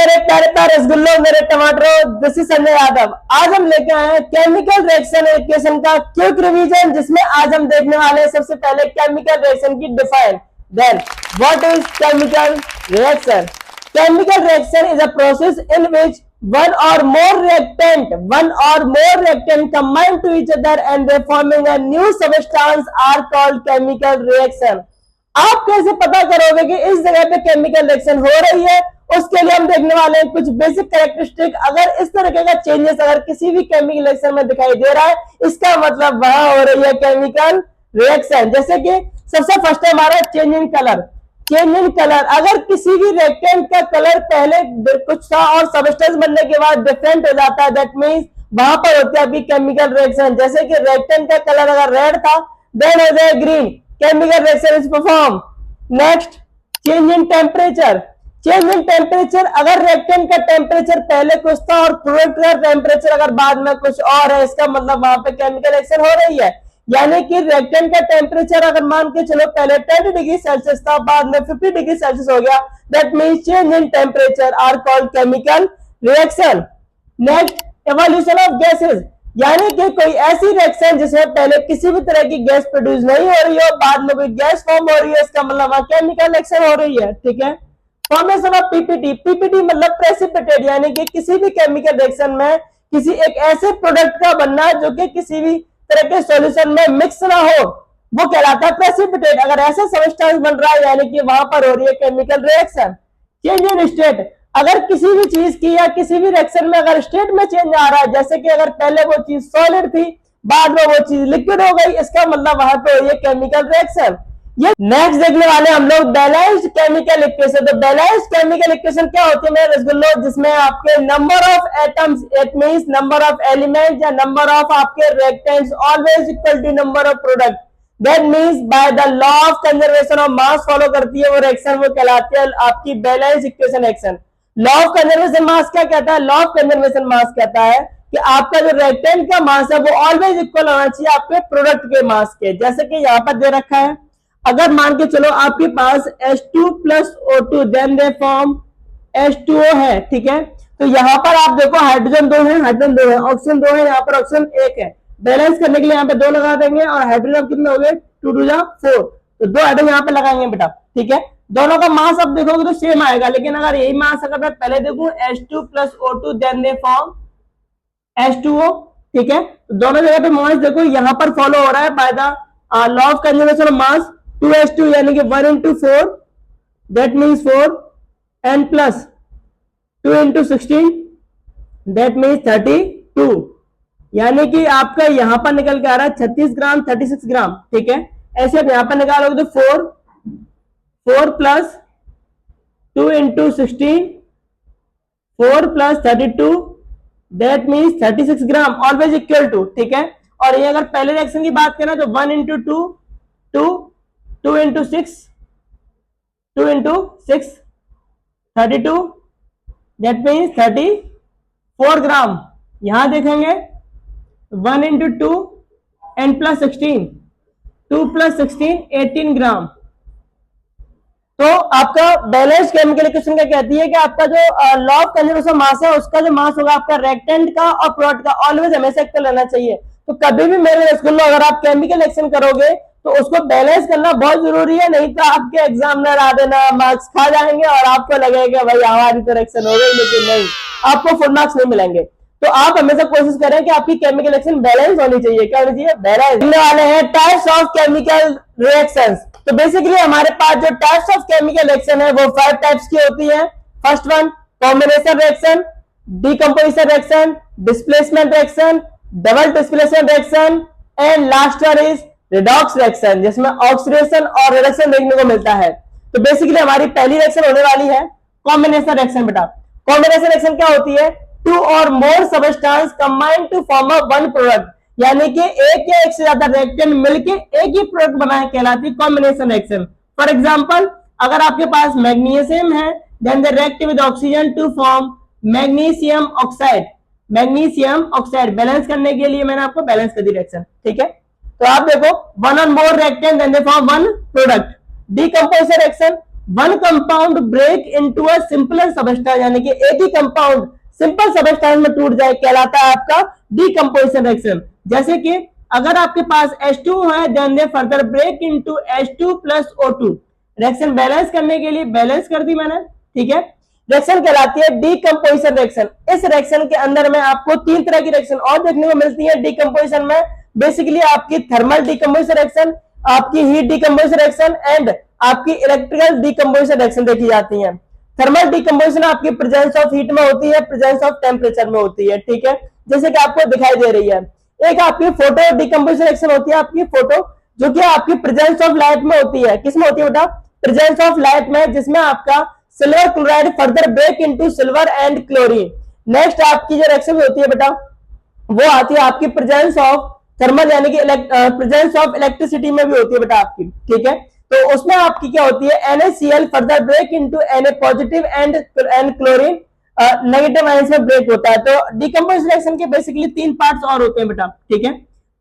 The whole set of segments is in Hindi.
मेरे प्यारे प्यारे रसगुल्लो, मेरे टमाटरों, दिस इज संजय यादव। आज हम लेके आए हैं केमिकल रिएक्शन इक्वेशन का क्विक रिवीजन, जिसमें आज हम देखने वाले हैं सबसे पहले केमिकल रिएक्शन की define. Then what is chemical reaction? Chemical reaction is a process in which one or more reactant combine to each other and they forming a new substance are called chemical reaction। आप कैसे पता करोगे कि इस जगह पे केमिकल रिएक्शन हो रही है? उसके लिए हम देखने वाले हैं कुछ बेसिक कैरेक्टरिस्टिक। अगर इस तरह का चेंजेस अगर किसी भी केमिकल रिएक्शन में दिखाई दे रहा है, इसका मतलब वहां हो रही है केमिकल रिएक्शन। जैसे कि सबसे फर्स्ट है हमारा change in colour. Change in colour, अगर किसी भी रिएक्टेंट का कलर पहले कुछ था और सबस्टेंस बनने के बाद डिफरेंट हो जाता है, दैट मींस वहां पर होती है अभी केमिकल रिएक्शन। जैसे कि रिएक्टेंट का कलर अगर रेड था, देन हो जाए green, chemical reaction is perform. Next, change in temperature. Change in temperature, अगर रिएक्टेंट का टेम्परेचर पहले कुछ था और प्रोडक्ट का टेम्परेचर अगर बाद में कुछ और है, इसका मतलब वहां पे केमिकल रिएक्शन हो रही है। यानी कि रिएक्टेंट का टेम्परेचर अगर मान के चलो पहले 10 डिग्री सेल्सियस था, बाद में 50 डिग्री सेल्सियस हो गया, that means change in temperature are called chemical reaction. Next, evolution of gases, यानी कि कोई ऐसी रिएक्शन जिसमें पहले किसी भी तरह की गैस प्रोड्यूस नहीं हो रही हो, बाद में कोई गैस फॉर्म हो रही है, इसका मतलब केमिकल रिएक्शन हो रही है। ठीक है। Formation of PPT. पीपीटी मतलब प्रेसिपिटेट, यानी कि किसी भी केमिकल रिएक्शन में किसी एक ऐसे प्रोडक्ट का बनना जो कि किसी भी तरह के सॉल्यूशन में मिक्स ना हो, वो कहलाता है प्रेसिपिटेट। अगर ऐसा सब्सटेंस बन रहा है, यानी कि वहां पर हो रही है chemical reaction. Change in state, अगर किसी भी चीज की या किसी भी रिएक्शन में अगर स्टेट में चेंज आ रहा है, जैसे कि अगर पहले वो चीज सॉलिड थी, बाद में वो चीज लिक्विड हो गई, इसका मतलब वहां पे हो रही है केमिकल रिएक्शन। ये नेक्स्ट देखने वाले हम लोग बैलेंस्ड केमिकल इक्वेशन। तो बैलेंस्ड केमिकल इक्वेशन क्या होती है मेरे रसगुल्लो? जिसमें आपके number of atoms, it means number of element या नंबर ऑफ आपके reactants always equal to number of product. That means by the law of conservation of mass follow करती है वो रिएक्शन, वो कहलाती है आपकी balanced equation reaction. Law of conservation mass क्या कहता है? लॉ ऑफ कंजर्वेशन मास कहता है कि आपका जो रिएक्टेंट का मास है वो ऑलवेज इक्वल होना चाहिए आपके प्रोडक्ट के मास के। जैसे कि यहाँ पर दे रखा है, अगर मान के चलो आपके पास H2 plus O2 then they form H2O है। ठीक है। तो यहाँ पर आप देखो हाइड्रोजन 2 है, हाइड्रोजन 2 है, ऑक्सीजन 2 है, यहाँ पर ऑक्सीजन 1 है। बैलेंस करने के लिए यहाँ पे 2 लगा देंगे और हाइड्रोजन कितने हो गए? 2 2 4, तो 2 हाइड्रोजन यहाँ पे लगाएंगे बेटा। ठीक है। दोनों का मास अब देखोगे तो सेम आएगा, लेकिन अगर यही मास अगर मैं पहले देखूं H2 plus O2 then they form H2O। ठीक है। तो दोनों जगह पे मास देखो यहाँ पर फॉलो हो रहा है bye the law of conservation of mass. 2H2 यानी कि 1 into 4, that means 4, and plus 2 into 16, that means 32, यानी कि आपका यहां पर निकल के आ रहा है 36 ग्राम, 36 ग्राम। ठीक है। ऐसे आप यहां पर निकालोगे तो 4 plus 2 into 16, 4 plus 32, that means 36 ग्राम, ऑलवेज इक्वल टू। ठीक है। और ये अगर पहले रिएक्शन की बात करें तो 1 into 2, 2 into 6, 2 into 6, 32, that means 34 ग्राम। यहां देखेंगे 1 into 2 and plus 16, 2 plus 16, 18 ग्राम। तो आपका बैलेंस केमिकल इक्वेशन क्या कहती है कि आपका जो लॉ ऑफ कंजर्वेशन मास है, उसका जो मास होगा आपका रिएक्टेंट का और प्रोडक्ट का ऑलवेज हमेशा इक्वल रहना चाहिए। तो कभी भी मेरे रसगुल्लो अगर आप केमिकल रिएक्शन करोगे तो उसको बैलेंस करना बहुत जरूरी है, नहीं तो आपके एग्जामिनर आ देना मार्क्स खा जाएंगे और आपको लगेगा भाई हमारी तो रिएक्शन हो गई, लेकिन नहीं, आपको फुल मार्क्स नहीं मिलेंगे। तो आप हमेशा कोशिश करें कि आपकी केमिकल रिएक्शन बैलेंस होनी चाहिए। क्या होनी चाहिए? बैलेंस। मिलने वाले हैं टाइप्स ऑफ केमिकल रिएक्शंस। तो बेसिकली हमारे पास जो टाइप्स ऑफ केमिकल रिएक्शन है वो 5 टाइप्स की होती है। First one combination reaction, decomposition reaction, displacement reaction, double displacement reaction, and last one is redox reaction, जिसमें ऑक्सीडेशन और रिडक्शन देखने को मिलता है। तो बेसिकली हमारी पहली रिएक्शन होने वाली है कॉम्बिनेशन रिएक्शन। बेटा कॉम्बिनेशन रिएक्शन क्या होती है? 2 और more substance combine to form a one product, यानी कि एक या एक से ज्यादा रिएक्टेंट मिलके एक ही प्रोडक्ट बनाए कहलाती है कॉम्बिनेशन रिएक्शन। फॉर एग्जांपल, अगर आपके पास मैग्नीशियम है, then they react with oxygen to form magnesium oxide. Magnesium oxide balance करने के लिए मैंने आपको बैलेंस कर दी रिएक्शन। ठीक है। तो आप देखो 1 और more reactant then they form one product. Decomposition reaction, one compound break into a simpler substance, यानी कि एक ही कंपाउंड सिंपल सबस्टेंस में टूट जाए कहलाता है आपका डीकंपोजिशन रिएक्शन। जैसे कि अगर आपके पास H2 है, then they further break into H2 plus O2। Reaction balance करने के लिए बैलेंस कर दी मैंने, ठीक है। रिएक्शन कहलाती है डीकंपोजिशन रिएक्शन। इस रिएक्शन के अंदर में आपको तीन तरह की रिएक्शन और देखने को मिलती है डीकंपोजिशन में। बेसिकली आपकी थर्मल डीकंपोजिशन रिएक्शन, आपकी हीट डीकंपोजिशन रिएक्शन एंड आपकी इलेक्ट्रिकल डीकंपोजिशन रिएक्शन देखी जाती है। थर्मल डीकंपोजिशन आपकी प्रेजेंस ऑफ हीट में होती है, प्रेजेंस ऑफ टेम्परेचर में होती है, ठीक है, जैसे कि आपको दिखाई दे रही है। एक आपकी फोटो डीकंपोजिशन रिएक्शन होती है, आपकी फोटो जो कि आपकी प्रेजेंस ऑफ लाइट में होती है। किसमें होती है बेटा? प्रेजेंस ऑफ लाइट में, जिसमें आपका silver chloride further break into silver and chlorine. Next आपकी जो रिएक्शन होती है बेटा वो आती है आपकी प्रेजेंस ऑफ थर्मल, यानी कि प्रेजेंस ऑफ इलेक्ट्रिसिटी में भी होती है बेटा आपकी, ठीक है। तो उसमें आपकी क्या होती है NaCl further break into Na positive and chlorine negative ions में ब्रेक होता है। तो डीकंपोजिशन रिएक्शन के बेसिकली तीन पार्ट्स और होते हैं बेटा, ठीक है।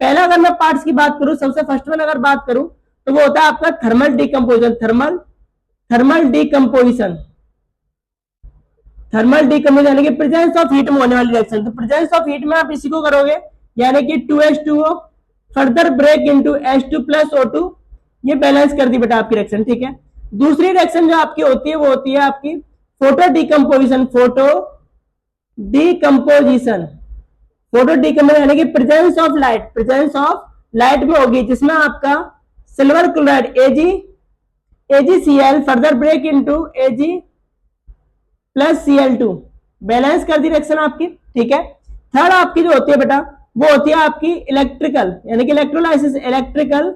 पहला अगर मैं पार्ट्स की बात करूं, सबसे फर्स्ट वन अगर बात करूं तो वो होता है आपका थर्मल डीकंपोजिशन। थर्मल डीकंपोजिशन यानी कि प्रेजेंस ऑफ हीट में होने वाली रिएक्शन। तो प्रेजेंस ऑफ हीट में आप इसी को करोगे, यानी कि 2H2O further break into H2 plus O2, ये बैलेंस कर दी बेटा आपकी रिएक्शन, ठीक है। दूसरी रिएक्शन जो आपकी होती है वो होती है आपकी फोटो डीकंपोजिशन। फोटो डीकंपोजिशन यानी कि प्रेजेंस ऑफ लाइट में होगी, जिसमें आपका silver chloride AgCl further break into Ag plus Cl2, balance कर दी रिएक्शन आपकी, ठीक है। थर्ड आपकी जो होती है बेटा वो होती है आपकी इलेक्ट्रिकल, यानी कि इलेक्ट्रोलाइसिस, इलेक्ट्रिकल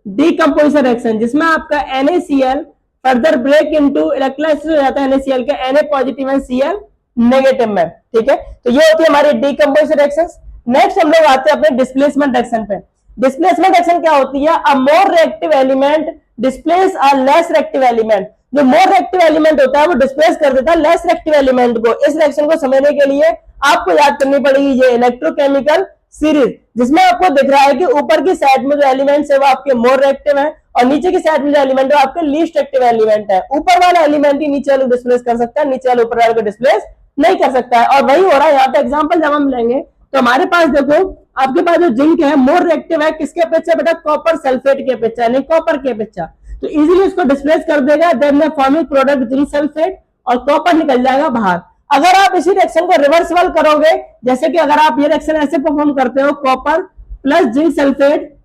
डीकंपोजिशन रिएक्शन, जिसमें आपका NaCl further break into electrolysis हो जाता है NaCl का Na positive and Cl negative में, ठीक है। तो ये होती है हमारी डीकंपोजिशन रिएक्शंस। नेक्स्ट हम लोग आते हैं अपने डिस्प्लेसमेंट रिएक्शन पे। डिस्प्लेसमेंट रिएक्शन क्या होती है? A more reactive element displace a less reactive element. जो मोर रिएक्टिव एलिमेंट होता है वो डिस्प्लेस कर देता है लेस रिएक्टिव एलिमेंट को। इस रिएक्शन को समझने के लिए आपको याद करनी पड़ेगी ये इलेक्ट्रोकेमिकल सीरीज, जिसमें आपको दिख रहा है कि ऊपर की साइड में जो एलिमेंट्स है वो आपके मोर रिएक्टिव है और नीचे की साइड में जो एलिमेंट है आपके लीस्ट एक्टिव एलिमेंट है। ऊपर वाला एलिमेंट ही नीचे वाले को डिस्प्लेस कर सकता है, नीचे वाले ऊपर वाले को डिस्प्लेस नहीं कर सकता है। और वही हो रहा है यहाँ पे। एग्जांपल जब हम लेंगे तो हमारे पास देखो आपके पास जो जिंक है मोर रिएक्टिव है किसके अपेक्षा बेटा? कॉपर सल्फेट के अपेक्षा, यानी कॉपर के अपेक्षा। तो इजीली उसको डिस्प्लेस कर देगा, then the forming product zinc sulphate और कॉपर निकल जाएगा बाहर। अगर आप इसी रिएक्शन को रिवर्सिबल करोगे, जैसे कि अगर आप ये रिएक्शन ऐसे परफॉर्म करते हो कॉपर प्लस जिंक सल्फेट,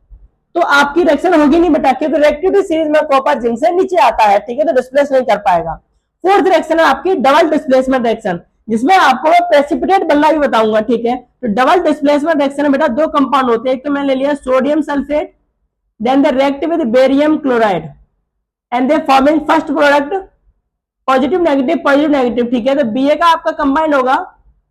तो आपकी रिएक्शन होगी नहीं बेटा, क्योंकि रिएक्टिविटी सीरीज में कॉपर जिंक से नीचे आता है, ठीक है, तो डिस्प्लेस नहीं कर पाएगा। फोर्थ रिएक्शन है आपकी डबल डिस्प्लेसमेंट रिएक्शन, जिसमें आपको प्रेसिपिटेट बनना भी बताऊंगा, ठीक है। तो डबल डिस्प्लेसमेंट रिएक्शन में बेटा दो कंपाउंड होते हैं, एक तो मैंने ले लिया sodium sulphate, then the react with barium chloride and they forming first product positive negative, ठीक है। तो Ba का आपका कंबाइंड होगा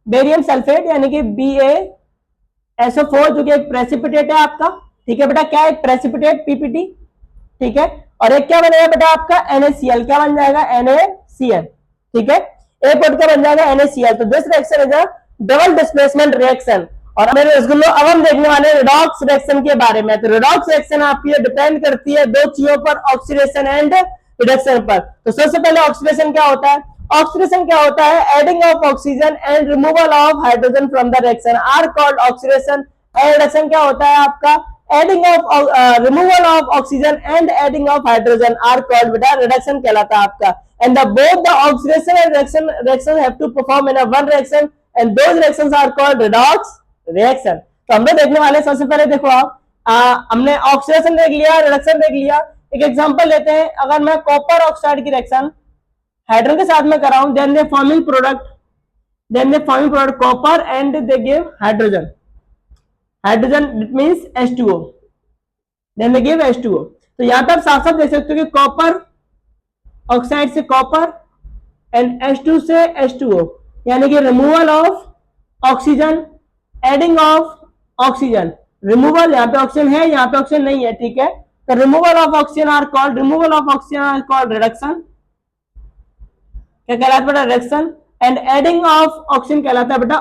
बेरियम सल्फेट, यानी कि BaSO4 जो कि एक प्रेसिपिटेट है आपका, ठीक है बेटा। क्या एक प्रेसिपिटेट PPT, ठीक है। और एक क्या बनेगा बेटा आपका NaCl, क्या बन जाएगा? NaCl, ठीक है। एक और क्या बन जाएगा? NaCl। तो this reaction is a double displacement reaction. और मेरे रसगुल्लो अब हम देखने वाले रिडॉक्स रिएक्शन के बारे में। तो रिडॉक्स रिएक्शन आपकी डिपेंड करती है दो चीजों पर, ऑक्सीडेशन एंड रिडक्शन पर। तो सबसे पहले ऑक्सीडेशन क्या होता है? ऑक्सीडेशन क्या होता है? Adding of oxygen and removal of hydrogen from the reaction are called oxidation. And reduction क्या होता है आपका? Adding of removal of oxygen and adding of hydrogen are called बेटा रिडक्शन कहलाता है आपका। And both the oxidation and reaction have to perform in one reaction and those reactions are called redox reaction. तो हम देखने वाले सबसे पहले देखो आप हमने ऑक्सीडेशन देख लिया, रिडक्शन देख लिया। एक एग्जांपल लेते हैं, अगर मैं कॉपर ऑक्साइड की रिएक्शन हाइड्रोजन के साथ में कराऊं, then they forming product copper and they give hydrogen it means H2O, then they give H2O। तो यहां पर आप साफ साफ देख सकते हो कि कॉपर ऑक्साइड से कॉपर एंड H2 से H2O, यानी कि removal of oxygen, adding of oxygen. Removal, यहाँ पे ऑक्सीजन है, यहाँ पे ऑक्सीजन नहीं है, ठीक है। तो removal of oxygen are called reduction. क्या कहलाता है बेटा? Reduction. And adding of oxygen कहलाता है बेटा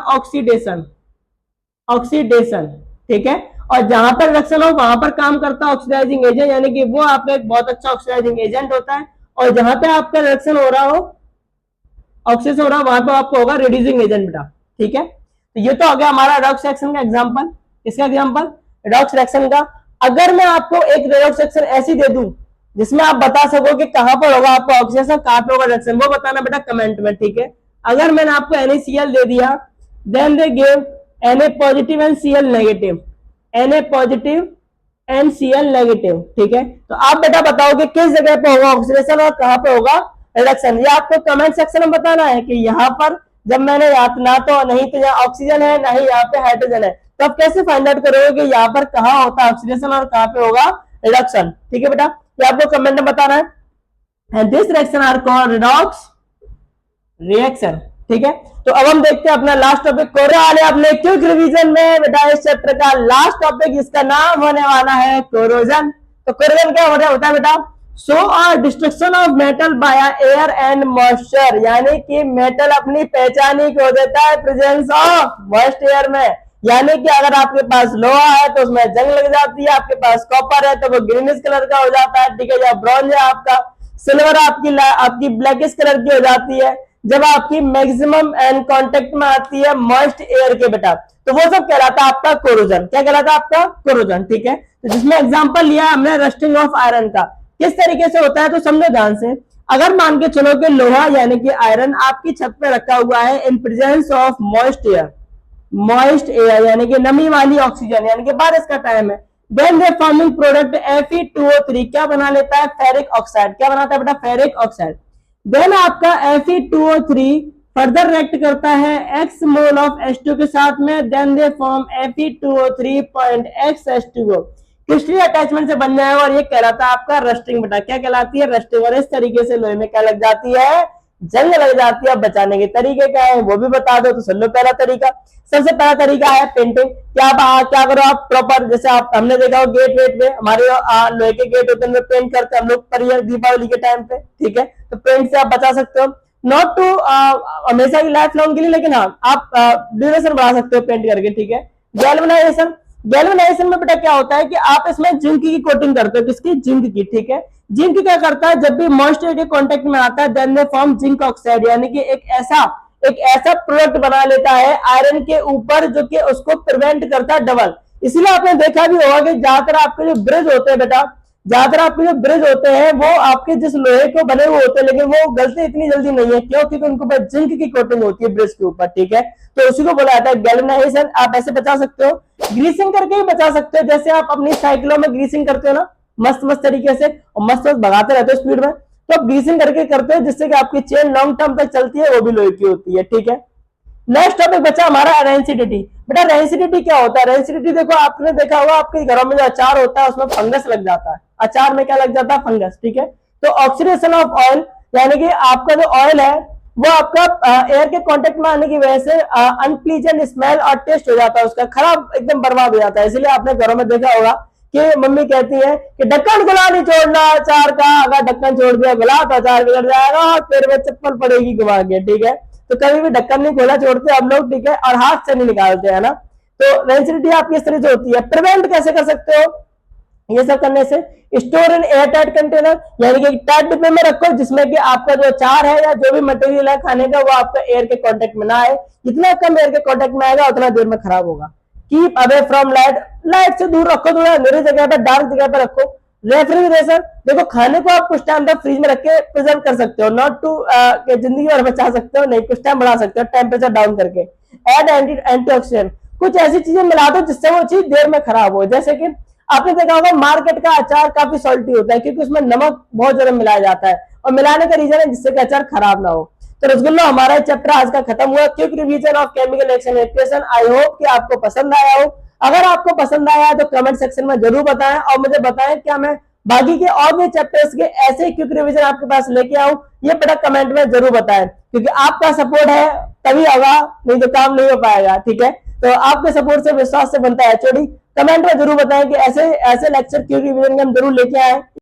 ऑक्सीडेशन, ठीक है। और जहां पर रिडक्शन हो वहां पर काम करता है ऑक्सीडाइजिंग एजेंट, यानी कि वो आपका एक बहुत अच्छा ऑक्सीडाइजिंग एजेंट होता है। और जहां पे आपका रिडक्शन हो रहा हो, ऑक्सीडेशन हो रहा हो, वहां पे आपको होगा रिड्यूसिंग एजेंट बेटा। ठीक है, तो ये तो हो गया हमारा रेडॉक्स रिएक्शन का एग्जांपल। इसका एग्जांपल रेडॉक्स रिएक्शन का। अगर मैं आपको एक रेडॉक्स रिएक्शन ऐसी दे दूं जिसमें आप बता सको कि कहां पर होगा आपका ऑक्सीडेशन, कहां पे होगा रिएक्शन, वो बताना बेटा कमेंट में। ठीक है, अगर मैंने आपको NaCl दे दिया, then they give Na positive and Cl negative, Na positive and Cl negative. ठीक है, तो आप बेटा बताओ कि किस जगह पे होगा ऑक्सीडेशन और कहां पे होगा रिडक्शन। ये आपको कमेंट सेक्शन में बताना है कि यहाँ पर जब मैंने ना तो नहीं तो यहाँ ऑक्सीजन है ना ही यहाँ पे हाइड्रोजन है, तो आप कैसे फाइंड आउट करोगे कि यहाँ पर कहाँ होता है ऑक्सीडेशन और कहाँ पे होगा रिडक्शन। ठीक है बेटा, ये आपको कमेंट में बताना है। And this reaction are called redox reaction. ठीक है, तो अब हम देखते हैं अपना लास्ट टॉपिक कोरा वाले अपने क्विक रिवीजन में बेटा इस चैप्टर का लास्ट टॉपिक, इसका नाम होने वाला है कोरोजन। तो कोरोजन क्या होता है बेटा? So destruction of metal by air and moisture, यानी कि मेटल अपनी पहचान ही खो देता है प्रेजेंस ऑफ मॉइस्ट एयर में। यानी कि अगर आपके पास लोहा है तो उसमें जंग लग जाती है, आपके पास कॉपर है तो वो ग्रीनिश कलर का हो जाता है। ठीक है, या ब्रॉन्ज है आपका, सिल्वर आपकी ब्लैकिश कलर की हो जाती है जब आपकी मैक्सिमम एंड कांटेक्ट में आती है मॉइस्ट एयर के बेटा, तो वो सब कहलाता है आपका कोरोजन। क्या कहलाता है आपका? कोरोजन। ठीक है, तो जिसमें एग्जांपल लिया हमने रस्टिंग ऑफ आयरन का। किस तरीके से होता है तो समझो ध्यान से। अगर मान के चलो कि लोहा यानी कि आयरन आपकी छत पे रखा हुआ है in presence of moist air, moist air यानी कि नमी वाली ऑक्सीजन, यानी कि बारिश का टाइम है, then they forming product Fe2O3 क्या बना लेता है? Ferric oxide. क्या बनाता है बेटा? Ferric oxide. देन आपका Fe2O3 फर्दर रिएक्ट करता है x मोल ऑफ H2 के साथ में, then they form Fe2O3.xH2O, crystal attachment से बन जाएगा और ये कहलाता है आपका रस्टिंग बेटा। क्या कहलाती है? रस्टिंग। और इस तरीके से लोहे में क्या लग जाती है? जंग लग जाती है। बचाने के तरीके क्या है वो भी बता दो। तो सुन लो, पहला तरीका, सबसे पहला तरीका है पेंटिंग। क्या करो आप प्रॉपर, जैसे आप हमने देखा हो गेट वेट में हमारे लोहे के गेट होते हैं पेंट करते हैं हम लोग पर दीपावली के टाइम पे। ठीक है, तो पेंट से आप बचा सकते हो, नॉट टू हमेशा की लाइफ लॉन्ग के लिए, लेकिन हाँ आप ड्यूरेशन बढ़ा सकते हो पेंट करके। ठीक है, गैल्वेनाइजेशन। गैल्वेनाइजेशन में बेटा क्या होता है कि आप इसमें जिंक की कोटिंग करते हो। किसकी? जिंक की। ठीक है, जिंक क्या करता है, जब भी मॉइस्चर के कांटेक्ट में आता है then they form zinc oxide, यानी कि एक ऐसा प्रोडक्ट बना लेता है आयरन के ऊपर जो कि उसको प्रिवेंट करता है डबल। इसलिए आपने देखा भी होगा कि ज्यादातर आपके जो ब्रिज होते हैं बेटा, ज्यादातर आपके जो ब्रिज होते हैं वो आपके जिस लोहे के बने हुए होते हैं, लेकिन वो गलती इतनी जल्दी नहीं है। क्यों? क्योंकि उनके ऊपर जिंक की कोटिंग होती है ब्रिज के ऊपर। ठीक है, तो उसी को बोला जाता है गैल्वेनाइजेशन। आप ऐसे बचा सकते हो, ग्रीसिंग करके ही बचा सकते हो। जैसे आप अपनी साइकिलों में ग्रीसिंग करते हो ना मस्त मस्त तरीके से, और मस्त मस्त भगाते रहते हो स्पीड में, तो आप ग्रीसिंग करके करते हो जिससे कि आपकी चेन लॉन्ग टर्म तक चलती है, वो भी लोहे की होती है। ठीक है, नेक्स्ट टॉपिक बचा हमारा रेंसिडिटी। बेटा रेंसिडिटी क्या होता है? रेंसिडिटी देखो, आपने देखा होगा आपके घरों में जो अचार होता है उसमें फंगस लग जाता है। अचार में क्या लग जाता है? फंगस। ठीक है, तो ऑक्सीडेशन ऑफ ऑयल, यानी कि आपका जो ऑयल है वो आपका एयर के कांटेक्ट में आने की वजह से अनप्लीजेंट स्मेल और टेस्ट हो जाता है उसका, खराब एकदम बर्बाद हो जाता है। इसलिए आपने घरों में देखा होगा कि मम्मी कहती है कि ढक्कन खुला नहीं छोड़ना अचार का, अगर ढक्कन छोड़ दिया खुला तो अचार बिगड़ जाएगा और फिर में चप्पल पड़ेगी घुमा के। ठीक है, तो कभी भी ढक्कन नहीं खोला छोड़ते हम लोग। ठीक है, और हाथ से नहीं निकालते है ना। तो रेंसिडिटी आपकी इस तरह से होती है। प्रिवेंट कैसे कर सकते हो ये सब करने से? Store in air tight container, यानी कि टाइट डिब्बे में रखो जिसमें कि आपका जो अचार है या जो भी मटेरियल है खाने का वो आपका एयर के कांटेक्ट में ना आए। जितना कम एयर के कांटेक्ट में आएगा उतना देर में खराब होगा। Keep away from light, light से दूर रखो, थोड़ा अंधेरी जगह पे, डार्क जगह पे रखो। रेफ्रिजरेशन, देखो खाने को आप कुछ टाइम तक फ्रिज में रख के प्रिजर्व कर सकते हो, नॉट टू जिंदगी भर बचा सकते हो नहीं, कुछ टाइम बढ़ा सकते हो टेम्परेचर डाउन करके। एड एंटीऑक्सीडेंट, कुछ ऐसी चीजें मिला दो जिससे वो चीज देर में खराब हो। जैसे कि आपने देखा होगा मार्केट का अचार काफी सॉल्टी होता है क्योंकि उसमें नमक बहुत ज्यादा मिलाया जाता है, और मिलाने का रीजन है जिससे कि अचार खराब ना हो। तो रसगुल्ला हमारा चैप्टर आज का खत्म हुआ, quick revision of chemical reaction equation. I hope कि आपको पसंद आया हो। अगर आपको पसंद आया तो कमेंट सेक्शन में जरूर बताएं और मुझे बताएं क्या मैं बाकी के और भी चैप्टर्स के ऐसे क्विक रिवीजन आपके पास लेके आऊं, ये बेटा कमेंट में जरूर बताएं, क्योंकि आपका सपोर्ट है तभी होगा, नहीं तो काम नहीं हो पाएगा। ठीक है, तो आपके सपोर्ट से विश्वास से बनता है एचओडी। कमेंट में जरूर बताएं कि ऐसे लेक्चर क्विक रिवीजन हम जरूर लेके आए।